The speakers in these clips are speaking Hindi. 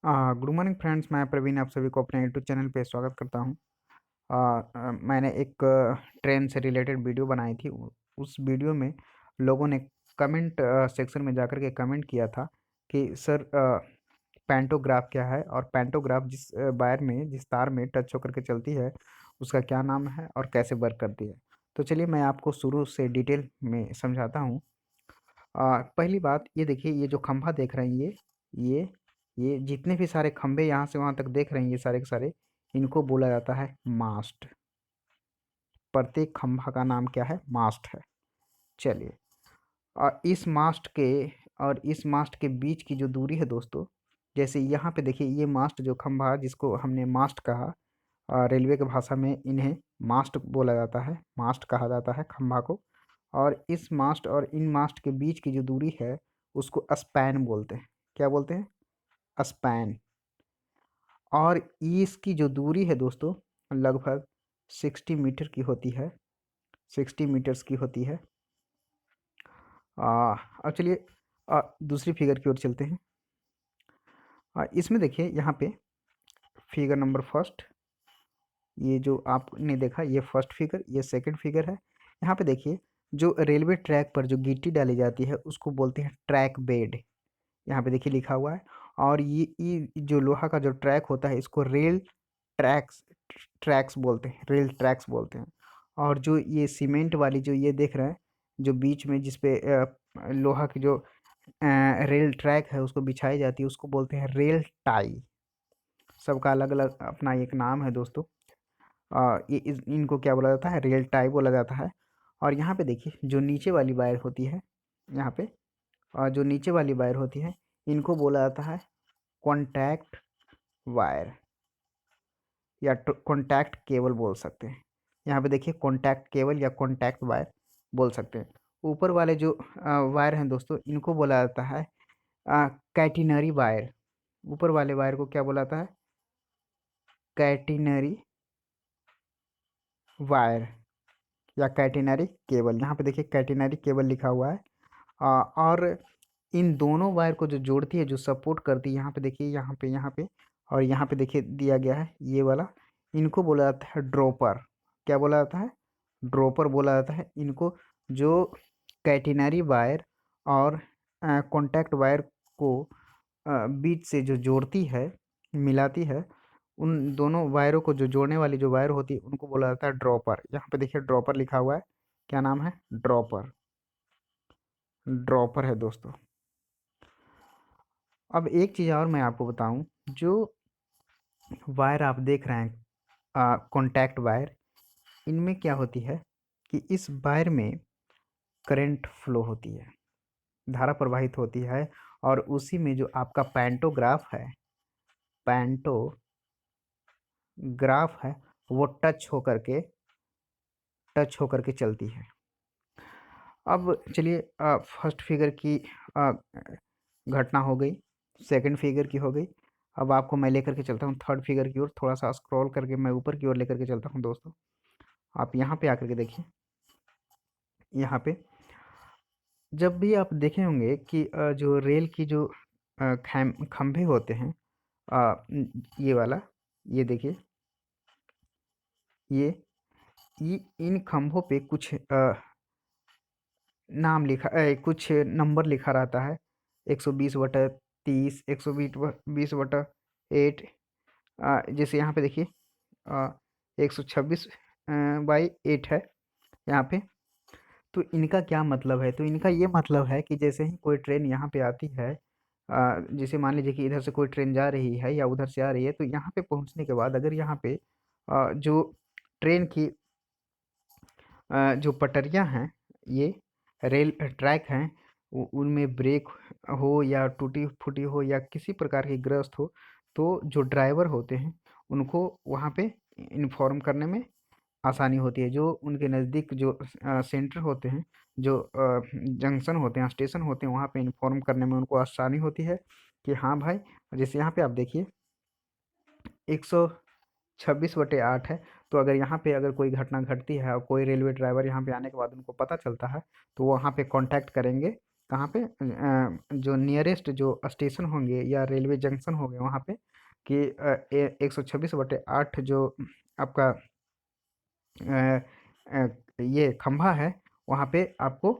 Good morning friends. मैं प्रवीण आप सभी को अपने यूट्यूब चैनल पे स्वागत करता हूं। मैंने एक ट्रेन से रिलेटेड वीडियो बनाई थी। उस वीडियो में लोगों ने कमेंट सेक्शन में जाकर के कमेंट किया था कि सर पैंटोग्राफ क्या है और पैंटोग्राफ जिस वायर में जिस तार में टच होकर के चलती है उसका क्या नाम है और कैसे वर्क करती है। तो चलिए मैं आपको शुरू से डिटेल में समझाता हूँ। पहली बात ये देखिए, ये जो खंभा देख रहे हैं ये ये जितने भी सारे खंभे यहाँ से वहाँ तक देख रहे हैं, ये सारे के सारे इनको बोला जाता है मास्ट। प्रत्येक खंभा का नाम क्या है? मास्ट है। चलिए, और इस मास्ट के बीच की जो दूरी है दोस्तों, जैसे यहाँ पे देखिए ये मास्ट जो खंभा जिसको हमने मास्ट कहा, रेलवे की भाषा में इन्हें मास्ट बोला जाता है, मास्ट कहा जाता है खंभा को। और इस मास्ट और इन मास्ट के बीच की जो दूरी है उसको स्पैन बोलते हैं। क्या बोलते हैं? स्पैन। और इसकी जो दूरी है दोस्तों लगभग 60 मीटर की होती है, 60 मीटर्स की होती है। अब चलिए दूसरी फिगर की ओर चलते हैं। इसमें देखिए यहाँ पे फिगर नंबर फर्स्ट, ये जो आपने देखा ये फर्स्ट फिगर, ये सेकंड फिगर है। यहाँ पे देखिए जो रेलवे ट्रैक पर जो गिट्टी डाली जाती है उसको बोलते हैं ट्रैक बेड। यहाँ पे देखिए लिखा हुआ है। और ये जो लोहा का जो ट्रैक होता है इसको रेल ट्रैक्स ट्रैक्स बोलते हैं, रेल ट्रैक्स बोलते हैं। और जो ये सीमेंट वाली जो ये देख रहे हैं, जो बीच में जिस पे लोहा की जो रेल ट्रैक है उसको बिछाई जाती है उसको बोलते हैं रेल टाई। सबका अलग अलग अपना एक नाम है दोस्तों। इनको क्या बोला जाता है? रेल टाई बोला जाता है। और यहाँ पे देखिए जो नीचे वाली वायर होती है, यहाँ पे जो नीचे वाली वायर होती है इनको बोला जाता है कॉन्टैक्ट वायर या कॉन्टैक्ट केबल बोल सकते हैं। यहाँ पे देखिए कॉन्टैक्ट केबल या कॉन्टैक्ट वायर बोल सकते हैं। ऊपर वाले जो वायर हैं दोस्तों इनको बोला जाता है कैटिनरी वायर। ऊपर वाले वायर को क्या बोला जाता है? कैटिनरी वायर या कैटिनरी केबल। यहाँ पे देखिए कैटिनरी केबल लिखा हुआ है। और इन दोनों वायर को जो जोड़ती है, जो सपोर्ट करती है, यहाँ पे देखिए, यहाँ पे और यहाँ पे देखिए दिया गया है ये वाला, इनको बोला जाता है ड्रॉपर। क्या बोला जाता है? ड्रॉपर बोला जाता है इनको। जो कैटिनरी वायर और कॉन्टैक्ट वायर को बीच से जो जोड़ती है, मिलाती है, उन दोनों वायरों को जो जोड़ने वाली जो वायर होती है उनको बोला जाता है ड्रॉपर। यहाँ पे देखिए ड्रॉपर लिखा हुआ है। क्या नाम है? ड्रॉपर। ड्रॉपर है दोस्तों। अब एक चीज़ और मैं आपको बताऊं, जो वायर आप देख रहे हैं कॉन्टैक्ट वायर, इनमें क्या होती है कि इस वायर में करंट फ्लो होती है, धारा प्रवाहित होती है। और उसी में जो आपका पैंटोग्राफ है, पैंटोग्राफ है, वो टच होकर के चलती है। अब चलिए फर्स्ट फिगर की अ, घटना हो गई, सेकंड फिगर की हो गई। अब आपको मैं लेकर के चलता हूँ थर्ड फिगर की ओर। थोड़ा सा स्क्रॉल करके मैं ऊपर की ओर लेकर के चलता हूँ दोस्तों। आप यहाँ पे आकर के देखिए, यहाँ पे जब भी आप देखे होंगे कि जो रेल की जो खंभे होते हैं, ये वाला, ये देखिए, ये ये इन खंभों पे कुछ नाम लिखा कुछ नंबर लिखा रहता है। 120/30, 120/8। जैसे यहाँ पे देखिए 126/8 है यहाँ पे। तो इनका क्या मतलब है? तो इनका ये मतलब है कि जैसे ही कोई ट्रेन यहाँ पे आती है, जैसे मान लीजिए कि इधर से कोई ट्रेन जा रही है या उधर से आ रही है, तो यहाँ पे पहुँचने के बाद अगर यहाँ पे जो ट्रेन की जो पटरियाँ हैं, ये रेल ट्रैक हैं, उनमें ब्रेक हो या टूटी फूटी हो या किसी प्रकार की ग्रस्त हो, तो जो ड्राइवर होते हैं उनको वहाँ पे इन्फॉर्म करने में आसानी होती है। जो उनके नज़दीक जो सेंटर होते हैं, जो जंक्शन होते हैं, स्टेशन होते हैं, वहाँ पे इन्फॉर्म करने में उनको आसानी होती है कि हाँ भाई, जैसे यहाँ पे आप देखिए 126/8 है। तो अगर यहाँ पे अगर कोई घटना घटती है और कोई रेलवे ड्राइवर यहाँ पे आने के बाद उनको पता चलता है, तो वो वहाँ पे कांटेक्ट करेंगे कहाँ पे जो नियरेस्ट जो स्टेशन होंगे या रेलवे जंक्शन होंगे वहाँ पे कि 126/8 जो आपका ये खंभा है, वहाँ पे आपको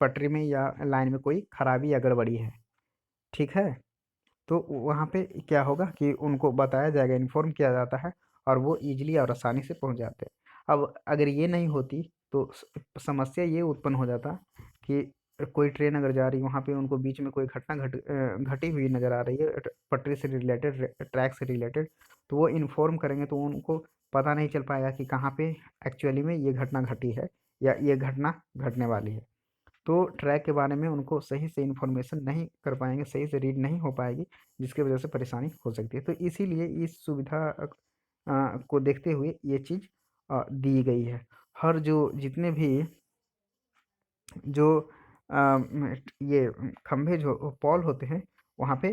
पटरी में या लाइन में कोई खराबी या गड़बड़ी है, ठीक है। तो वहाँ पे क्या होगा कि उनको बताया जाएगा, इन्फॉर्म किया जाता है और वो ईजिली और आसानी से पहुँच जाते हैं। अब अगर ये नहीं होती तो समस्या ये उत्पन्न हो जाता कि कोई ट्रेन अगर जा रही है, वहाँ पे उनको बीच में कोई घटना घटी हुई नज़र आ रही है पटरी से रिलेटेड, ट्रैक से रिलेटेड, तो वो इन्फॉर्म करेंगे तो उनको पता नहीं चल पाएगा कि कहाँ पे एक्चुअली में ये घटना घटी है या ये घटना घटने वाली है। तो ट्रैक के बारे में उनको सही से इन्फॉर्मेशन नहीं कर पाएंगे, सही से रीड नहीं हो पाएगी, जिसकी वजह से परेशानी हो सकती है। तो इसीलिए इस सुविधा को देखते हुए ये चीज़ दी गई है। हर जो जितने भी जो ये खंभे जो पोल होते हैं, वहाँ पे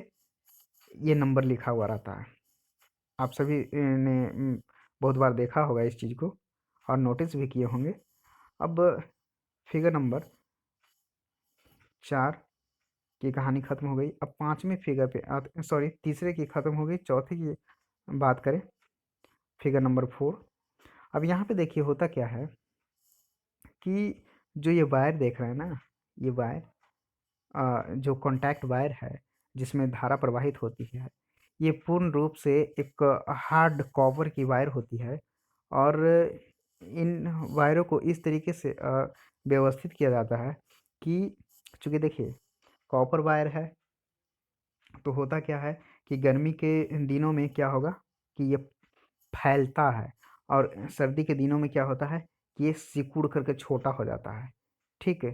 ये नंबर लिखा हुआ रहता है। आप सभी ने बहुत बार देखा होगा इस चीज़ को और नोटिस भी किए होंगे। अब फिगर नंबर 4 की कहानी ख़त्म हो गई। अब 5वें फिगर पे सॉरी, तीसरे की ख़त्म हो गई, चौथे की बात करें, फिगर नंबर 4। अब यहाँ पे देखिए होता क्या है कि जो ये वायर देख रहे हैं ना, ये वायर जो कॉन्टैक्ट वायर है जिसमें धारा प्रवाहित होती है, ये पूर्ण रूप से एक हार्ड कॉपर की वायर होती है और इन वायरों को इस तरीके से व्यवस्थित किया जाता है कि चूँकि देखिए कॉपर वायर है, तो होता क्या है कि गर्मी के दिनों में क्या होगा कि ये फैलता है और सर्दी के दिनों में क्या होता है कि ये सिकुड़ करके छोटा हो जाता है, ठीक है।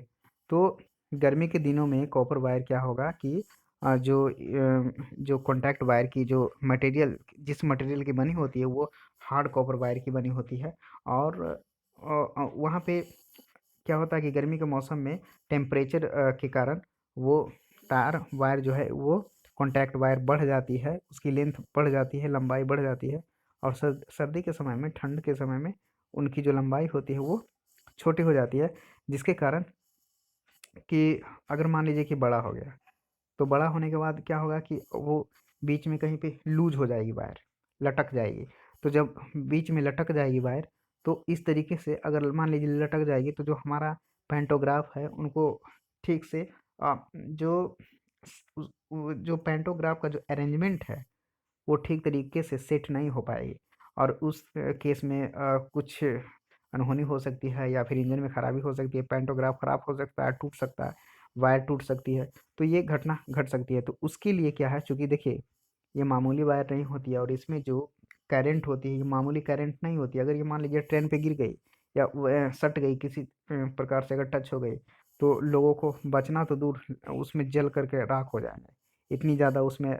तो गर्मी के दिनों में कॉपर वायर क्या होगा कि जो कॉन्टैक्ट वायर की जो मटेरियल, जिस मटेरियल की बनी होती है वो हार्ड कॉपर वायर की बनी होती है और वहाँ पे क्या होता है कि गर्मी के मौसम में टेम्परेचर के कारण वो तार वायर जो है वो कॉन्टैक्ट वायर बढ़ जाती है, उसकी लेंथ बढ़ जाती है, लंबाई बढ़ जाती है और सर्दी के समय में, ठंड के समय में उनकी जो लंबाई होती है वो छोटी हो जाती है, जिसके कारण कि अगर मान लीजिए कि बड़ा हो गया, तो बड़ा होने के बाद क्या होगा कि वो बीच में कहीं पे लूज हो जाएगी वायर, लटक जाएगी। तो जब बीच में लटक जाएगी वायर, तो इस तरीके से अगर मान लीजिए लटक जाएगी, तो जो हमारा पैंटोग्राफ है उनको ठीक से जो जो पैंटोग्राफ का जो अरेंजमेंट है वो ठीक तरीके से सेट नहीं हो पाएगी और उस केस में कुछ अनहोनी हो सकती है या फिर इंजन में खराबी हो सकती है, पैंटोग्राफ खराब हो सकता है, टूट सकता है, वायर टूट सकती है, तो ये घटना घट सकती है। तो उसके लिए क्या है, चूँकि देखिए ये मामूली वायर नहीं होती है और इसमें जो करंट होती है ये मामूली करंट नहीं होती है। अगर ये मान लीजिए ट्रेन पे गिर गई या सट गई किसी प्रकार से, अगर टच हो गई, तो लोगों को बचना तो दूर, उसमें जल करके राख हो जाएंगे, इतनी ज़्यादा उसमें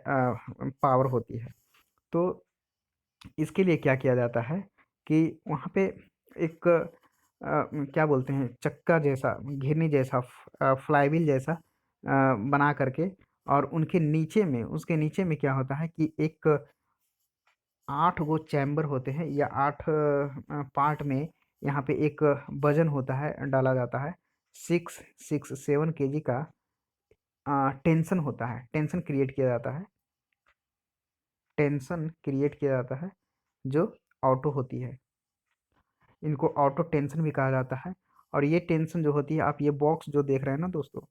पावर होती है। तो इसके लिए क्या किया जाता है कि वहाँ पे एक क्या बोलते हैं, चक्का जैसा, घिरनी जैसा, फ्लाईव्हील जैसा बना करके, और उनके नीचे में, उसके नीचे में क्या होता है कि एक 8 गो चैम्बर होते हैं या 8 पार्ट में यहाँ पे एक वजन होता है, डाला जाता है 667 केजी का टेंशन होता है, टेंशन क्रिएट किया जाता है, टेंशन क्रिएट किया जाता है जो ऑटो होती है, इनको ऑटो टेंशन भी कहा जाता है। और ये टेंशन जो होती है, आप ये बॉक्स जो देख रहे हैं ना दोस्तों,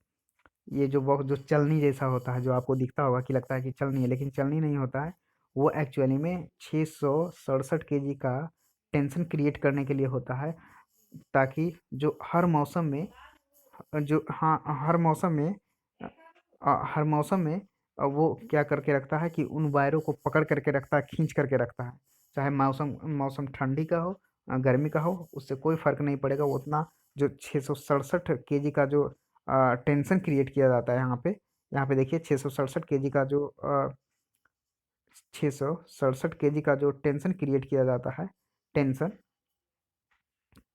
ये जो बॉक्स जो चलनी जैसा होता है, जो आपको दिखता होगा कि लगता है कि चलनी है, लेकिन चलनी नहीं होता है, वो एक्चुअली में 667 केजी का टेंशन क्रिएट करने के लिए होता है, ताकि जो हर मौसम में, जो हाँ हर मौसम में हर मौसम में वो क्या करके रखता है कि उन वायरों को पकड़ करके रखता है, खींच करके रखता है, चाहे मौसम मौसम ठंडी का हो, गर्मी का हो, उससे कोई फ़र्क नहीं पड़ेगा। वो उतना जो 667 केजी का जो टेंशन क्रिएट किया जाता है यहाँ पे देखिए 667 केजी का जो 667 केजी का जो टेंशन क्रिएट किया जाता है, टेंशन,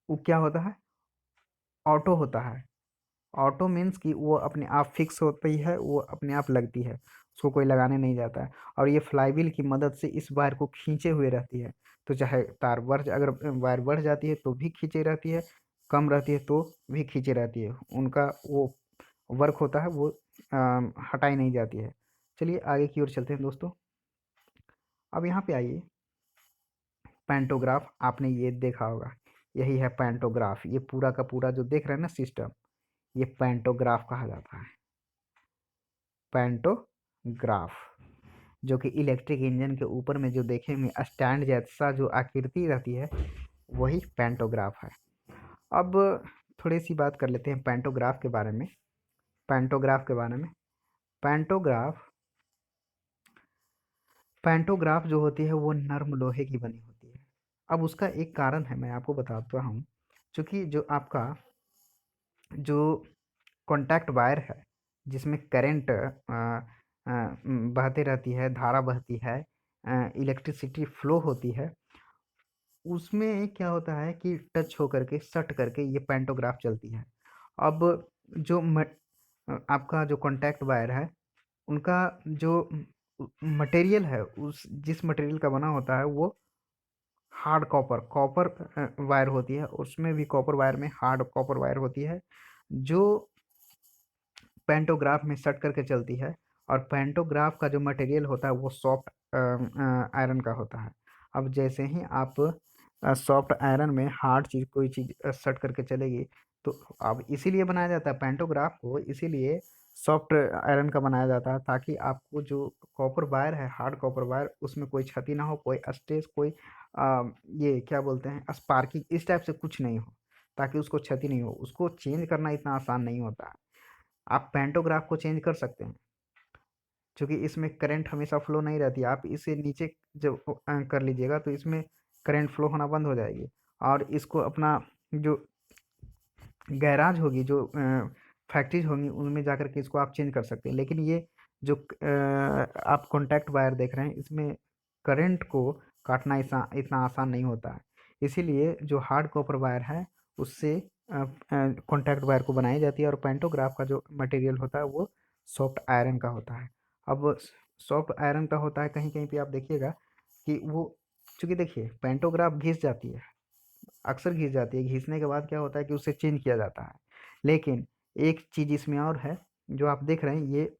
वो क्या होता है, ऑटो होता है। ऑटो मीन्स कि वो अपने आप फिक्स होती है, वो अपने आप लगती है, उसको कोई लगाने नहीं जाता है और ये फ्लाईव्हील की मदद से इस वायर को खींचे हुए रहती है। तो चाहे तार बढ़, अगर वायर बढ़ जाती है तो भी खींचे रहती है, कम रहती है तो भी खींचे रहती है, उनका वो वर्क होता है वो हटाई नहीं जाती है। चलिए आगे की ओर चलते हैं दोस्तों। अब यहाँ पे आइए, पैंटोग्राफ आपने ये देखा होगा, यही है पैंटोग्राफ। ये पूरा का पूरा जो देख रहे हैं ना सिस्टम, ये पैंटोग्राफ कहा जाता है। पैंटोग्राफ, जो कि इलेक्ट्रिक इंजन के ऊपर में जो देखेंगे स्टैंड जैसा जो आकृति रहती है, वही पैंटोग्राफ है। अब थोड़ी सी बात कर लेते हैं पैंटोग्राफ के बारे में। पैंटोग्राफ के बारे में, पैंटोग्राफ पैंटोग्राफ जो होती है वो नर्म लोहे की बनी होती है। अब उसका एक कारण है, मैं आपको बताता हूँ। क्योंकि जो आपका जो कॉन्टैक्ट वायर है, जिसमें करंट बहते रहती है, धारा बहती है, इलेक्ट्रिसिटी फ्लो होती है, उसमें क्या होता है कि टच होकर के सट करके ये पैंटोग्राफ चलती है। अब जो आपका जो कॉन्टैक्ट वायर है, उनका जो मटेरियल है, उस जिस मटेरियल का बना होता है वो हार्ड कॉपर कॉपर वायर होती है। उसमें भी कॉपर वायर में हार्ड कॉपर वायर होती है, जो पैंटोग्राफ में सट करके चलती है। और पैंटोग्राफ का जो मटेरियल होता है वो सॉफ्ट आयरन का होता है। अब जैसे ही आप सॉफ्ट आयरन में हार्ड चीज़ कोई चीज़ सट करके चलेगी, तो अब इसीलिए बनाया जाता है पैंटोग्राफ को, इसीलिए सॉफ्ट आयरन का बनाया जाता है, ताकि आपको जो कॉपर वायर है, हार्ड कॉपर वायर, उसमें कोई क्षति ना हो, कोई स्ट्रेस, कोई ये क्या बोलते हैं स्पार्किंग, इस टाइप से कुछ नहीं हो, ताकि उसको क्षति नहीं हो। उसको चेंज करना इतना आसान नहीं होता है। आप पैंटोग्राफ को चेंज कर सकते हैं, क्योंकि इसमें करंट हमेशा फ्लो नहीं रहती है। आप इसे नीचे जब कर लीजिएगा तो इसमें करंट फ्लो होना बंद हो जाएगी, और इसको अपना जो गैराज होगी, जो फैक्ट्रीज होंगी, उनमें जाकर के इसको आप चेंज कर सकते हैं। लेकिन ये जो आप कॉन्टैक्ट वायर देख रहे हैं, इसमें करंट को काटना इतना आसान नहीं होता है। इसीलिए जो हार्ड कॉपर वायर है, उससे कॉन्टैक्ट वायर को बनाई जाती है। और पैंटोग्राफ का जो मटेरियल होता है वो सॉफ्ट आयरन का होता है। अब सॉफ्ट आयरन का होता है, कहीं कहीं पे आप देखिएगा कि वो, चूँकि देखिए पैंटोग्राफ घिस जाती है, अक्सर घिस जाती है। घिसने के बाद क्या होता है कि उसे चेंज किया जाता है। लेकिन एक चीज़ इसमें और है, जो आप देख रहे हैं ये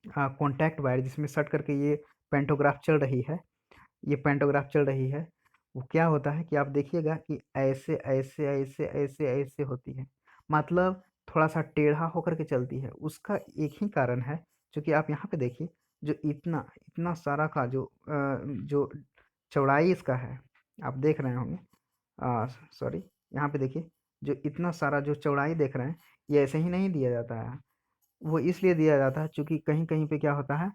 कॉन्टैक्ट वायर जिसमें सट करके ये पैंटोग्राफ चल रही है, ये पैंटोग्राफ चल रही है, वो क्या होता है कि आप देखिएगा कि ऐसे ऐसे ऐसे ऐसे ऐसे होती है, मतलब थोड़ा सा टेढ़ा होकर के चलती है। उसका एक ही कारण है, जो कि आप यहाँ पे देखिए, जो इतना इतना सारा का जो चौड़ाई इसका है, आप देख रहे होंगे, सॉरी, यहाँ पे देखिए, जो इतना सारा जो चौड़ाई देख रहे हैं, ये ऐसे ही नहीं दिया जाता है। वो इसलिए दिया जाता है चूँकि कहीं-कहीं पे क्या होता है,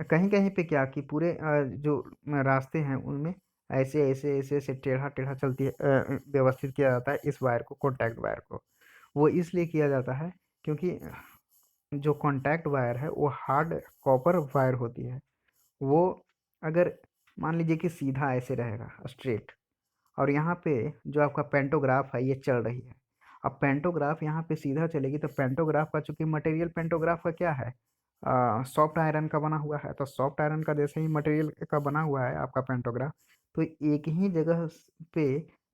कहीं-कहीं पे क्या कि पूरे जो रास्ते हैं उनमें ऐसे-ऐसे टेढ़ा-टेढ़ा चलती है, व्यवस्थित किया जाता है इस वायर को, कॉन्टैक्ट वायर को। वो इसलिए किया जाता है क्योंकि जो कॉन्टैक्ट वायर है वो हार्ड कॉपर वायर होती है। वो अगर मान लीजिए कि सीधा ऐसे रहेगा स्ट्रेट, और यहाँ पे जो आपका पैंटोग्राफ है ये चल रही है। अब पैंटोग्राफ यहाँ पे सीधा चलेगी, तो पैंटोग्राफ का चूँकि मटेरियल पैंटोग्राफ का क्या है, सॉफ्ट आयरन का बना हुआ है। तो सॉफ्ट आयरन का जैसे ही मटेरियल का बना हुआ है आपका पैंटोग्राफ, तो एक ही जगह पे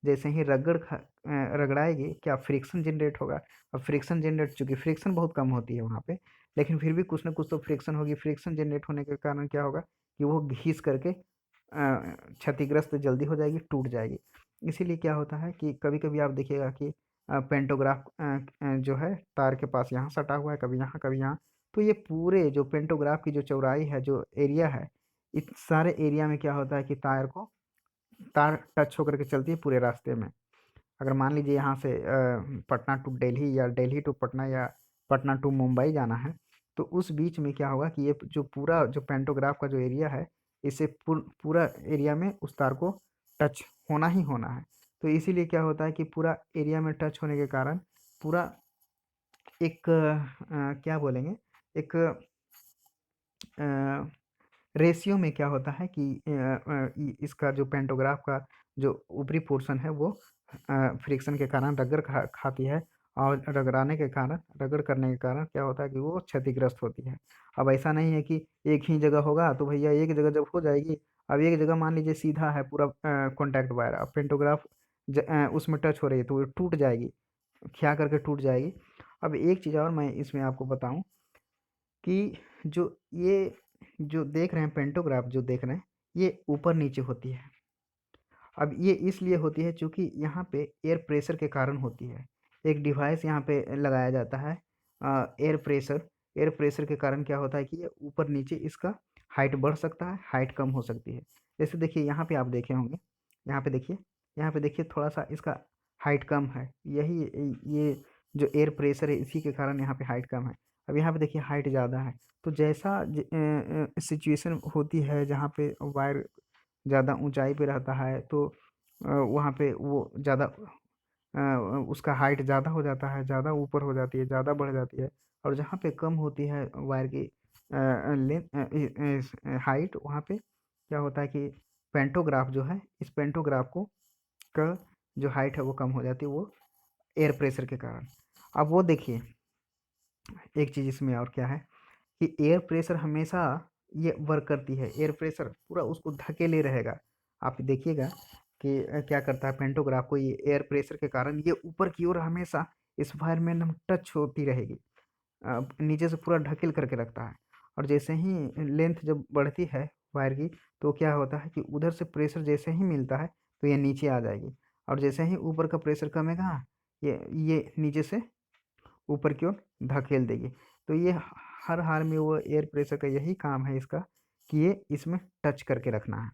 जैसे ही रगड़ाएगी, क्या फ्रिक्शन जनरेट होगा। अब फ्रिक्शन जनरेट, चूँकि फ्रिक्शन बहुत कम होती है वहाँ पे, लेकिन फिर भी कुछ ना कुछ तो फ्रिक्शन होगी। फ्रिक्शन जनरेट होने के कारण क्या होगा कि वो घिस करके क्षतिग्रस्त जल्दी हो जाएगी, टूट जाएगी। इसीलिए क्या होता है कि कभी-कभी आप देखिएगा कि पेंटोग्राफ जो है तार के पास यहाँ सटा हुआ है, कभी यहाँ, कभी यहाँ। तो ये पूरे जो पेंटोग्राफ की जो चौड़ाई है, जो एरिया है, इस सारे एरिया में क्या होता है कि तार टच होकर के चलती है पूरे रास्ते में। अगर मान लीजिए यहाँ से पटना टू दिल्ली, या दिल्ली टू पटना, या पटना टू मुंबई जाना है, तो उस बीच में क्या होगा कि ये जो पूरा जो पैंटोग्राफ का जो एरिया है, इसे पूरा एरिया में उस तार को टच होना ही होना है। तो इसीलिए क्या होता है कि पूरा एरिया में टच होने के कारण पूरा एक क्या बोलेंगे, एक रेशियो में क्या होता है कि इसका जो पेंटोग्राफ का जो ऊपरी पोर्शन है वो फ्रिक्शन के कारण रगड़ खाती है, और रगड़ करने के कारण क्या होता है कि वो क्षतिग्रस्त होती है। अब ऐसा नहीं है कि एक ही जगह होगा, तो भैया एक जगह जब हो जाएगी, अब एक जगह मान लीजिए सीधा है पूरा कॉन्टैक्ट वायर, अब पेंटोग्राफ उसमें टच हो रही है तो वो टूट जाएगी, क्या करके टूट जाएगी। अब एक चीज़ और मैं इसमें आपको बताऊँ कि ये जो देख रहे हैं पेंटोग्राफ जो देख रहे हैं, ये ऊपर-नीचे होती है। अब ये इसलिए होती है चूँकि यहाँ पे एयर प्रेशर के कारण होती है। एक डिवाइस यहाँ पे लगाया जाता है एयर प्रेशर। एयर प्रेशर के कारण क्या होता है कि ये ऊपर-नीचे इसका हाइट बढ़ सकता है, हाइट कम हो सकती है। जैसे देखिए यहाँ पे आप देखे होंगे, यहाँ पे देखिए थोड़ा-सा इसका हाइट कम है। यही ये जो एयर प्रेशर है इसी के कारण यहाँ पे हाइट कम है। अब यहाँ पे देखिए हाइट ज़्यादा है। तो जैसा सिचुएशन होती है जहाँ पे वायर ज़्यादा ऊँचाई पे रहता है तो वहाँ पे वो ज़्यादा उसका हाइट ज़्यादा हो जाता है, ज़्यादा ऊपर हो जाती है, ज़्यादा बढ़ जाती है और जहाँ पे कम होती है वायर की हाइट वहाँ पे क्या होता है कि पेंटोग्राफ जो है इस पेंटोग्राफ को का जो हाइट है वो कम हो जाती है वो एयर प्रेशर के कारण। अब वो देखिए एक चीज़ इसमें और क्या है कि एयर प्रेशर हमेशा ये वर्क करती है, एयर प्रेशर पूरा उसको धकेले रहेगा। आप देखिएगा कि क्या करता है पेंटोग्राफ को ये एयर प्रेशर के कारण ये ऊपर की ओर हमेशा इस वायर में एकदम टच होती रहेगी। नीचे से पूरा ढकेल करके रखता है और जैसे ही लेंथ जब बढ़ती है वायर की तो क्या होता है कि उधर से प्रेशर जैसे ही मिलता है तो ये नीचे आ जाएगी और जैसे ही ऊपर का प्रेशर कमेगा ये नीचे से ऊपर की ओर धकेल देगी। तो ये हर हाल में वो एयर प्रेशर का यही काम है इसका कि ये इसमें टच करके रखना है।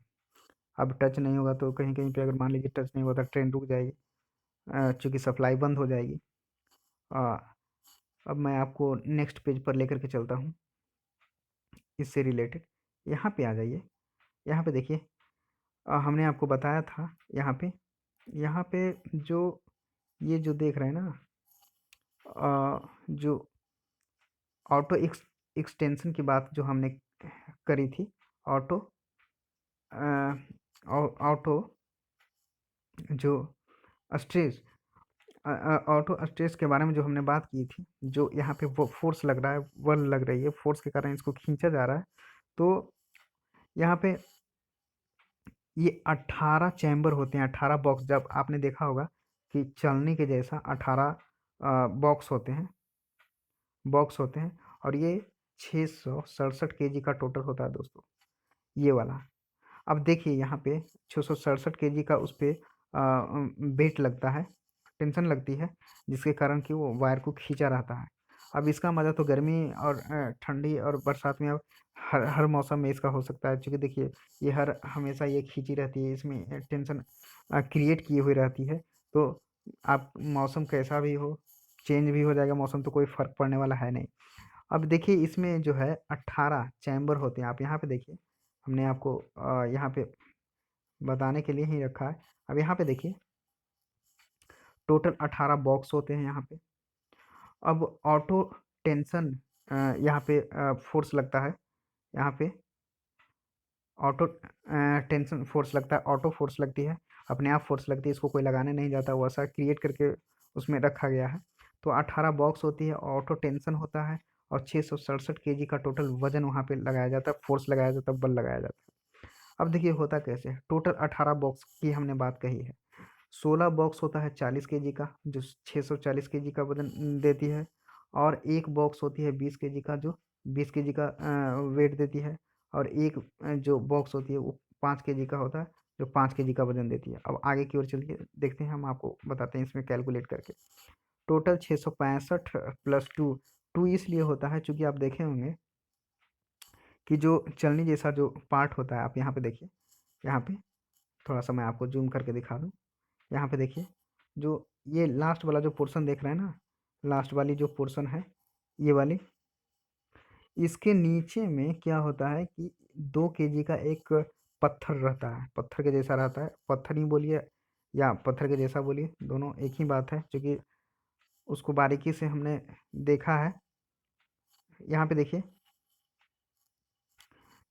अब टच नहीं होगा तो कहीं-कहीं पे अगर मान लीजिए टच नहीं होता ट्रेन रुक जाएगी चूँकि सप्लाई बंद हो जाएगी। अ, अब मैं आपको नेक्स्ट पेज पर लेकर के चलता हूँ इससे रिलेटेड। यहाँ पे आ जाइए, यहाँ पे देखिए हमने आपको बताया था यहाँ पे जो ये जो देख रहे हैं ना जो ऑटो एक्सटेंशन की बात जो हमने करी थी ऑटो ऑटो जो स्ट्रेस ऑटो स्ट्रेस के बारे में जो हमने बात की थी जो यहाँ पे वो फोर्स लग रहा है बल लग रही है फोर्स के कारण इसको खींचा जा रहा है तो यहाँ पे ये 18 चैम्बर होते हैं 18 बॉक्स जब आपने देखा होगा कि चलने के जैसा 18 बॉक्स होते हैं और ये 667 केजी का टोटल होता है दोस्तों ये वाला। अब देखिए यहाँ पे 667 केजी का उस पे वेट लगता है, टेंशन लगती है, जिसके कारण कि वो वायर को खींचा रहता है। अब इसका मज़ा तो गर्मी और ठंडी और बरसात में अब हर हर मौसम में इसका हो सकता है क्योंकि देखिए ये हर हमेशा ये खींची रहती है, इसमें टेंशन क्रिएट की हुई रहती है। तो आप मौसम कैसा भी हो, चेंज भी हो जाएगा मौसम तो कोई फ़र्क पड़ने वाला है नहीं। अब देखिए इसमें जो है 18 चैम्बर होते हैं, आप यहाँ पे देखिए, हमने आपको यहाँ पे बताने के लिए ही रखा है। अब यहाँ पे देखिए टोटल 18 बॉक्स होते हैं यहाँ पे। अब ऑटो टेंशन यहाँ पे फ़ोर्स लगता है, यहाँ पे ऑटो टेंशन फ़ोर्स लगता है, ऑटो फ़ोर्स लगती है, अपने आप फ़ोर्स लगती है, इसको कोई लगाने नहीं जाता, वैसा क्रिएट करके उसमें रखा गया है। तो 18 बॉक्स होती है, ऑटो टेंशन होता है और 667 केजी का टोटल वज़न वहाँ पे लगाया जाता है, फ़ोर्स लगाया जाता है, बल लगाया जाता है। अब देखिए होता कैसे है, टोटल 18 बॉक्स की हमने बात कही है। 16 बॉक्स होता है 40 केजी का, जो 640 केजी का वज़न देती है और 1 बॉक्स होती है 20 केजी का, जो 20 केजी का वेट देती है और एक जो बॉक्स होती है वो 5 केजी का होता है, जो 5 केजी का वज़न देती है। अब आगे की ओर चलिए देखते हैं, हम आपको बताते हैं इसमें कैलकुलेट करके। टोटल 665 प्लस 2, 2 इसलिए होता है चूँकि आप देखे होंगे कि जो चलनी जैसा जो पार्ट होता है, आप यहाँ पे देखिए, यहाँ पे थोड़ा-सा मैं आपको ज़ूम करके दिखा दूँ। यहाँ पे देखिए, जो ये लास्ट वाला जो पोर्शन देख रहे हैं ना, लास्ट वाली जो पोर्शन है, ये वाली, इसके नीचे में क्या होता है कि 2 केजी का एक पत्थर रहता है, पत्थर के जैसा रहता है, पत्थर ही बोलिए या पत्थर के जैसा बोलिए, दोनों एक ही बात है क्योंकि उसको बारीकी से हमने देखा है। यहाँ पे देखिए,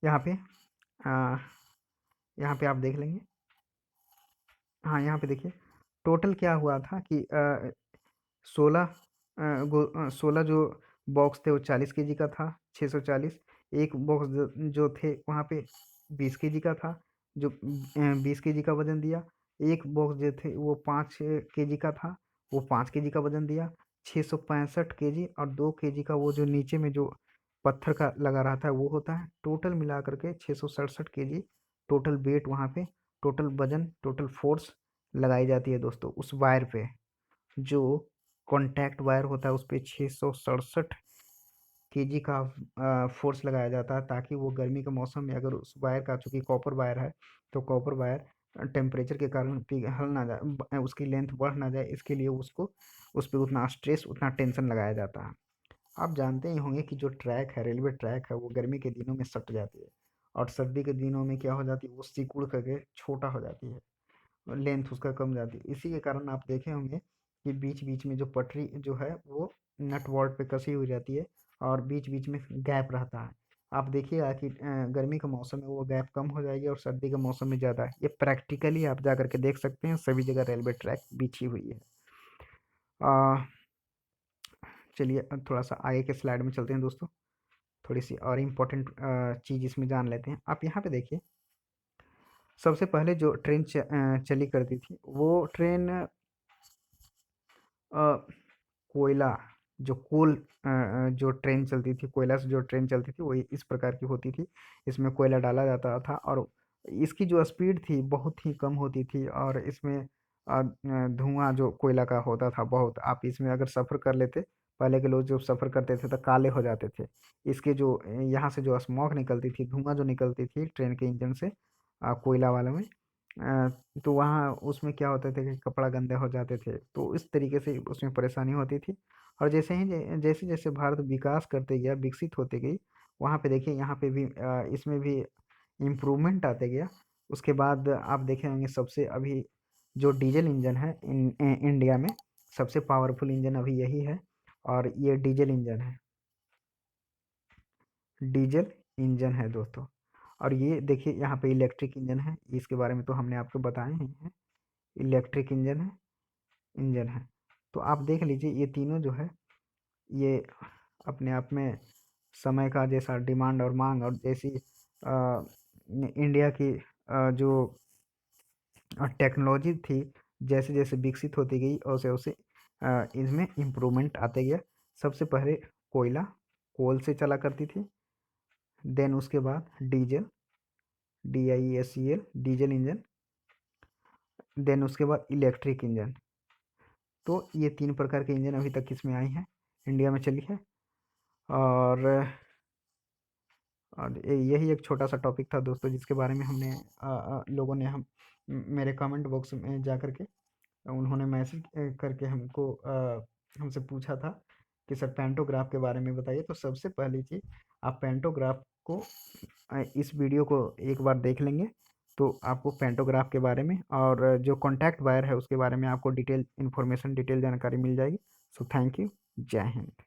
यहाँ पे अ, यहाँ पे आप देख लेंगे। हाँ, यहाँ पे देखिए, टोटल क्या हुआ था कि 16 16 जो बॉक्स थे वो 40 केजी का था, 640। एक बॉक्स जो थे वहाँ पे 20 केजी का था, जो 20 केजी का वज़न दिया। एक बॉक्स जो थे वो 5 केजी का था, वो 5 केजी का वज़न दिया। 665 केजी और 2 केजी का वो जो नीचे में जो पत्थर का लगा रहता है वो होता है। टोटल मिला करके 667 केजी टोटल वेट वहाँ पे, टोटल वजन, टोटल फोर्स लगाई जाती है दोस्तों उस वायर पे। जो कॉन्टैक्ट वायर होता है उस पे 667 केजी का फोर्स लगाया जाता है, ताकि वो गर्मी के मौसम में अगर उस वायर का, चूँकि कॉपर वायर है, तो कॉपर वायर टेम्परेचर के कारण पिघल ना जाए, उसकी लेंथ बढ़ ना जाए, इसके लिए उसको उस पे उतना स्ट्रेस, उतना टेंशन लगाया जाता है। आप जानते ही होंगे कि जो ट्रैक है, रेलवे ट्रैक है, वो गर्मी के दिनों में सट जाती है और सर्दी के दिनों में क्या हो जाती है, वो सिकुड़ करके छोटा हो जाती है, लेंथ उसका कम जाती है। इसी के कारण आप देखे होंगे कि बीच-बीच में जो पटरी जो है वो नट बोल्ट पे कसी हुई रहती है और बीच-बीच में गैप रहता है। आप देखिएगा कि गर्मी के मौसम में वो गैप कम हो जाएगी और सर्दी के मौसम में ज़्यादा। ये प्रैक्टिकली आप जा कर के देख सकते हैं, सभी जगह रेलवे ट्रैक बिछी हुई है। अ, चलिए अब थोड़ा-सा आगे के स्लाइड में चलते हैं दोस्तों। थोड़ी-सी और इम्पोर्टेंट चीज़ इसमें जान लेते हैं। आप यहाँ पे देखिए, सबसे पहले जो ट्रेन चली करती थी, वो ट्रेन अ, कोयला, जो जो ट्रेन चलती थी, कोयला से जो ट्रेन चलती थी वो इस प्रकार की होती थी। इसमें कोयला डाला जाता था और इसकी जो स्पीड थी बहुत ही कम होती थी और इसमें धुआँ जो कोयला का होता था बहुत। आप इसमें अगर सफ़र कर लेते, पहले के लोग जब सफ़र करते थे तो काले हो जाते थे। इसके जो यहाँ से जो स्मॉग निकलती थी, धुआँ जो निकलती थी ट्रेन के इंजन से, कोयला वाले में, तो वहाँ उसमें क्या होता था कि कपड़ा गंदे हो जाते थे, तो इस तरीके से उसमें परेशानी होती थी। और जैसे-जैसे भारत विकास करते गया, विकसित होते गई, वहाँ पे देखिए यहाँ पे भी इसमें भी इम्प्रूवमेंट आते गया। उसके बाद आप देखे होंगे सबसे अभी जो डीज़ल इंजन है इंडिया में, सबसे पावरफुल इंजन अभी यही है और ये डीज़ल इंजन है। डीज़ल इंजन है दोस्तों। और ये देखिए यहाँ पे इलेक्ट्रिक इंजन है, इसके बारे में तो हमने आपको बताए ही हैं। इलेक्ट्रिक इंजन है। तो आप देख लीजिए ये तीनों जो है, ये अपने आप में समय का जैसा डिमांड और मांग और जैसी इंडिया की जो टेक्नोलॉजी थी, जैसे जैसे विकसित होती गई वैसे वैसे इसमें इम्प्रूवमेंट आते गया। सबसे पहले कोयला, कोल से चला करती थी, देन उसके बाद diesel, DIESEL, diesel engine, then उसके बाद इलेक्ट्रिक इंजन। तो ये 3 प्रकार के इंजन अभी तक इसमें आई हैं, इंडिया में चली है। और यही एक छोटा सा टॉपिक था दोस्तों, जिसके बारे में हमने लोगों ने मेरे कमेंट बॉक्स में जा कर के उन्होंने मैसेज करके हमसे पूछा था कि सर पैंटोग्राफ के बारे में बताइए। तो सबसे पहली चीज़, आप पैंटोग्राफ को इस वीडियो को एक बार देख लेंगे तो आपको पैंटोग्राफ के बारे में और जो कॉन्टैक्ट वायर है उसके बारे में आपको डिटेल इन्फॉर्मेशन, डिटेल जानकारी मिल जाएगी। So thank you. जय हिंद।